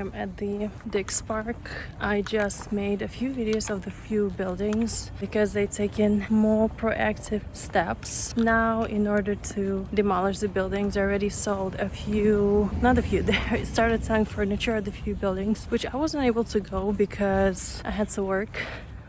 I'm at the Dix Park. I just made a few videos of the few buildings because they've taken more proactive steps now in order to demolish the buildings. They already sold they started selling furniture at the few buildings, which I wasn't able to go because I had to work.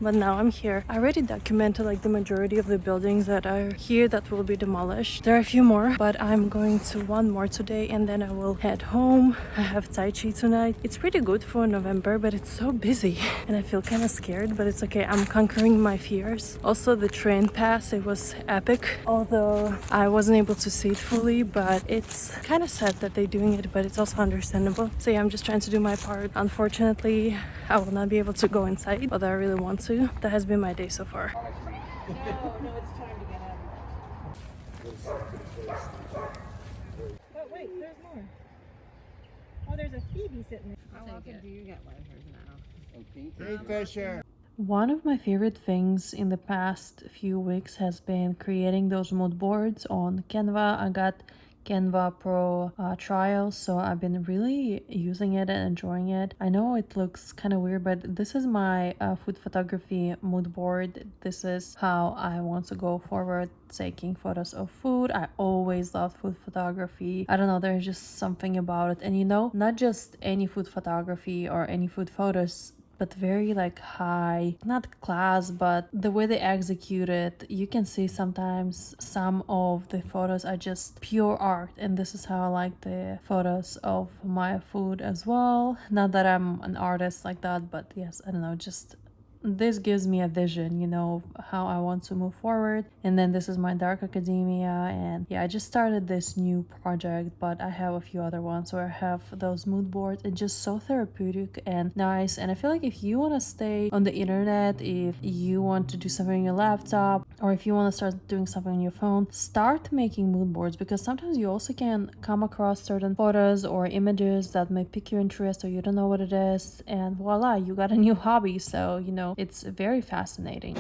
But now I'm here. I already documented like the majority of the buildings that are here that will be demolished. There are a few more, but I'm going to one more today and then I will head home. I have Tai Chi tonight. It's pretty good for November, but it's so busy and I feel kind of scared, but it's okay. I'm conquering my fears. Also, the train pass, it was epic, although I wasn't able to see it fully, but it's kind of sad that they're doing it, but it's also understandable. So yeah, I'm just trying to do my part. Unfortunately, I will not be able to go inside, although I really want to. That has been my day so far. No, it's time to get up. Oh, wait, there's more. Oh, there's a Phoebe sitting there. How often do you get letters now? Fisher. One of my favorite things in the past few weeks has been creating those mood boards on Canva. I got Canva Pro trial, so I've been really using it and enjoying it. I know it looks kind of weird, but this is my food photography mood board. This is how I want to go forward, taking photos of food. I always loved food photography. I don't know, there's just something about it. And you know, not just any food photography or any food photos, but very like high, not class, but the way they execute it, you can see sometimes some of the photos are just pure art, and this is how I like the photos of my food as well. Not that I'm an artist like that, but yes, I don't know, just this gives me a vision, you know, how I want to move forward. And then this is my dark academia, and yeah, I just started this new project, but I have a few other ones where I have those mood boards. It's just so therapeutic and nice, and I feel like if you want to stay on the internet, if you want to do something on your laptop, or if you want to start doing something on your phone, start making mood boards, because sometimes you also can come across certain photos or images that may pique your interest or you don't know what it is, and voila, you got a new hobby. So, you know, it's very fascinating.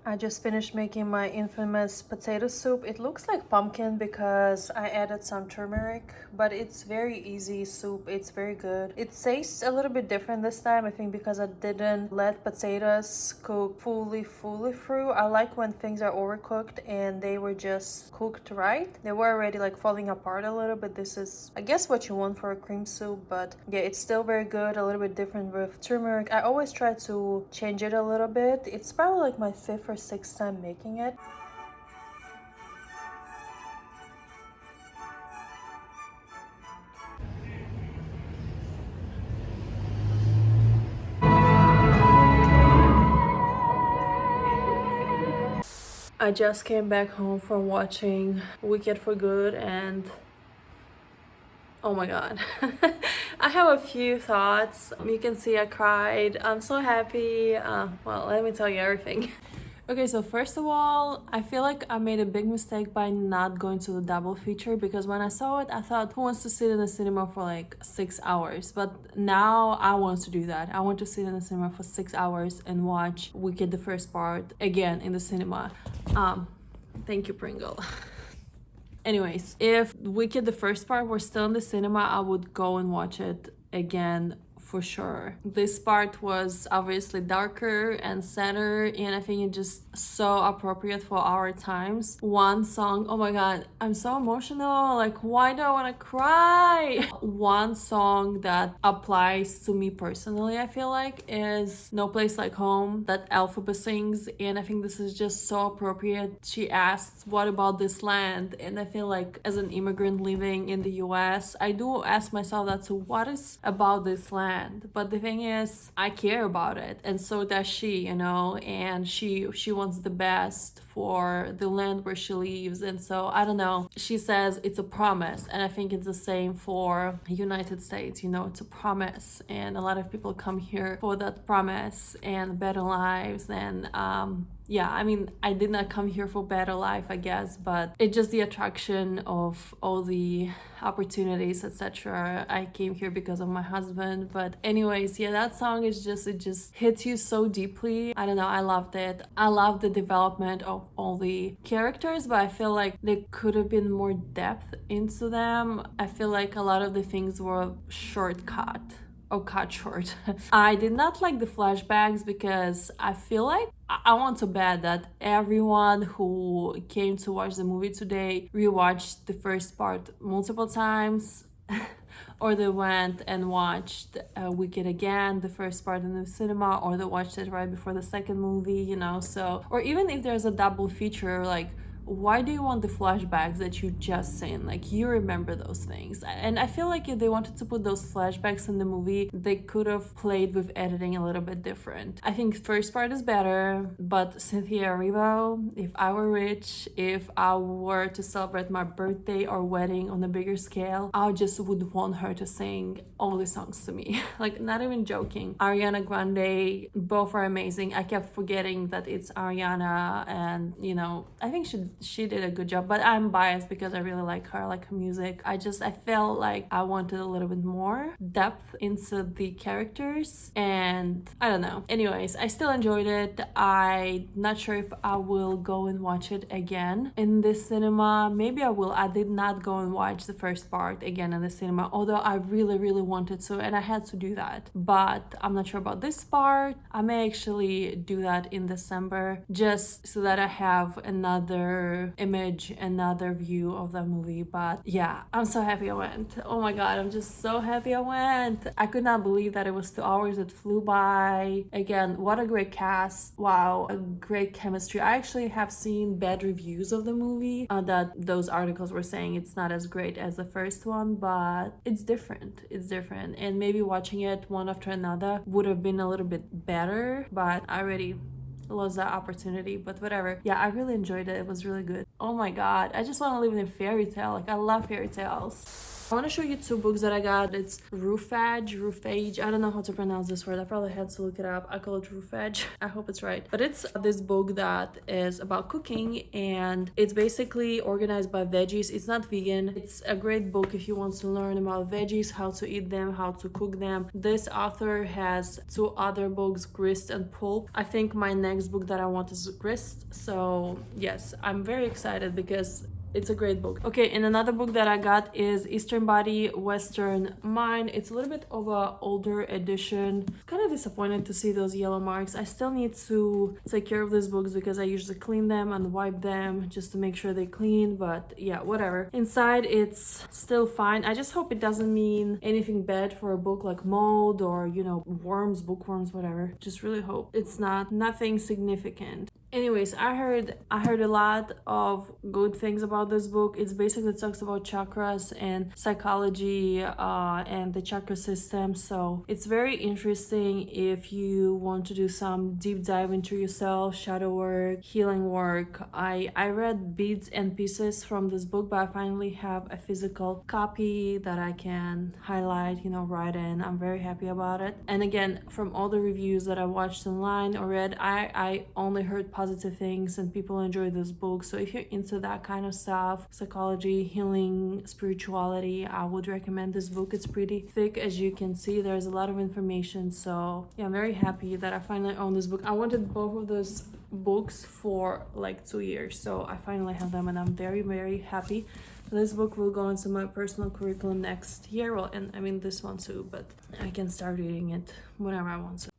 I just finished making my infamous potato soup. It looks like pumpkin because I added some turmeric, but it's very easy soup. It's very good. It tastes a little bit different this time, I think, because I didn't let potatoes cook fully through. I like when things are overcooked and they were just cooked right. They were already like falling apart a little bit. This is, I guess, what you want for a cream soup, but yeah, it's still very good. A little bit different with turmeric. I always try to change it a little bit. It's probably like my 5th or 6th time making it. I just came back home from watching Wicked for Good, and oh my god. I have a few thoughts. You can see I cried. I'm so happy. Well, let me tell you everything. Okay, so first of all, I feel like I made a big mistake by not going to the double feature, because when I saw it, I thought, who wants to sit in the cinema for like 6 hours? But now I want to do that. I want to sit in the cinema for 6 hours and watch Wicked the first part again in the cinema. Thank you, Pringle. Anyways, if Wicked the first part were still in the cinema, I would go and watch it again for sure. This part was obviously darker and sadder, and I think it's just so appropriate for our times. One song, oh my god, I'm so emotional. Like, why do I want to cry? One song that applies to me personally, I feel like, is No Place Like Home, that Elphaba sings, and I think this is just so appropriate. She asks, what about this land? And I feel like as an immigrant living in the US, I do ask myself that, so what is about this land? But the thing is, I care about it, and so does she, you know, and she wants the best for the land where she lives. And so I don't know, she says it's a promise, and I think it's the same for United States, you know, it's a promise, and a lot of people come here for that promise and better lives and yeah, I mean, I did not come here for better life, I guess, but it's just the attraction of all the opportunities, etc. I came here because of my husband. But anyways, yeah, that song is just, it just hits you so deeply. I don't know, I loved it. I love the development of all the characters, but I feel like there could have been more depth into them. I feel like a lot of the things were shortcut or cut short. I did not like the flashbacks because I feel like I want to bet that everyone who came to watch the movie today rewatched the first part multiple times. Or they went and watched Wicked again, the first part in the cinema, or they watched it right before the second movie, you know. So, or even if there's a double feature, like, why do you want the flashbacks that you just seen? Like, you remember those things. And I feel like if they wanted to put those flashbacks in the movie, they could have played with editing a little bit different. I think first part is better, but Cynthia Erivo, if I were rich, if I were to celebrate my birthday or wedding on a bigger scale, I just would want her to sing all the songs to me. Like, not even joking. Ariana Grande, both are amazing. I kept forgetting that it's Ariana, and you know, I think she did a good job, but I'm biased because I really like her, like her music. I felt like I wanted a little bit more depth into the characters, and I don't know. Anyways, I still enjoyed it. I'm not sure if I will go and watch it again in the cinema. Maybe I will. I did not go and watch the first part again in the cinema, although I really wanted to, and I had to do that. But I'm not sure about this part. I may actually do that in December, just so that I have another image, another view of the movie. But yeah, I'm so happy I went. Oh my god, I'm just so happy I went. I could not believe that it was 2 hours. It flew by. Again, what a great cast. Wow, a great chemistry. I actually have seen bad reviews of the movie, that those articles were saying it's not as great as the first one, but it's different. It's different, and maybe watching it one after another would have been a little bit better, but I already lost that opportunity. But whatever. Yeah, I really enjoyed it. It was really good. Oh my god, I just want to live in a fairy tale. Like, I love fairy tales. I want to show you 2 books that I got. It's Ruffage. I don't know how to pronounce this word. I probably had to look it up. I call it Ruffage. I hope it's right. But it's this book that is about cooking, and it's basically organized by veggies. It's not vegan. It's a great book if you want to learn about veggies, how to eat them, how to cook them. This author has 2 other books, Grist and Pulp. I think my next book that I want is Grist. So yes, I'm very excited because it's a great book. Okay, and another book that I got is Eastern Body, Western Mind. It's a little bit of a older edition. Kind of disappointed to see those yellow marks. I still need to take care of these books because I usually clean them and wipe them just to make sure they're clean, but yeah, whatever. Inside, it's still fine. I just hope it doesn't mean anything bad for a book, like mold or, you know, worms, bookworms, whatever. Just really hope it's nothing significant. Anyways, I heard a lot of good things about this book. It's basically talks about chakras and psychology, and the chakra system. So it's very interesting if you want to do some deep dive into yourself, shadow work, healing work. I read bits and pieces from this book, but I finally have a physical copy that I can highlight, you know, write in. I'm very happy about it. And again, from all the reviews that I watched online or read, I only heard positive things and people enjoy this book. So if you're into that kind of stuff, psychology, healing, spirituality, I would recommend this book. It's pretty thick, as you can see. There's a lot of information. So yeah, I'm very happy that I finally own this book. I wanted both of those books for like 2 years, so I finally have them, and I'm very happy. This book will go into my personal curriculum next year. Well, and I mean this one too, but I can start reading it whenever I want to.